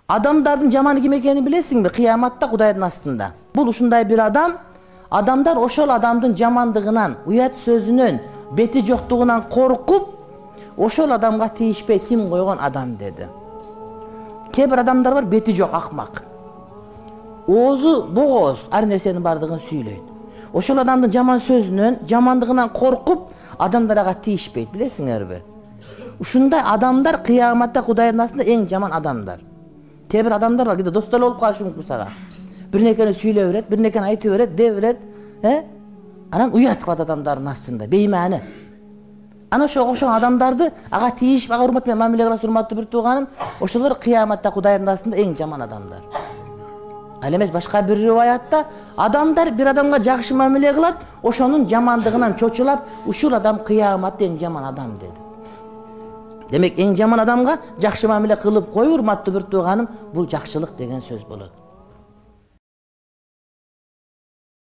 Адамдардын жаманы ким экенин билесиңби? Кыяматта Кудайдын астында. Бул ушундай бир адам, адамдар ошол адамдын жамандыгынан, уят сөзүнөн, бети жоктугунан коркуп, ошол адамга тийишпей тим койгон адам деди. Кээ бир адамдар бар, бети жок акмак. Оозу богоз, ар нерсенин бардыгын сүйлөйт. Ошол адамдын жаман сөзүнөн, жамандыгынан коркуп, адамдар ага тийишпейт, билесиңерби? Ушундай адамдар кыяматта Кудайдын астында эң жаман адамдар. Кээ бир адамдар бар, кээде достор болуп калышы мүмкүн сага. Бир нерсени сүйлөй берет, бир нерсени айтып берет, дей берет, анан уят кылат адамдардын астында, беймани. Ана ошол адамдарды ага тийишип, ага урмат менен мамиле кыласыз, урматтуу бир тууганым, ошолор кыяматта Кудайдын астында эң жаман адамдар. Ал эмес башка бир риваятта адамдар бир адамга жакшы мамиле кылат, ошонун жамандыгынан чочулап, ушул адам кыяматта эң жаман адам деди. Демек, эң жаман адамга жакшы мамиле кылып коюу, урматтуу бир тууганым, бул жакшылык деген сөз болот.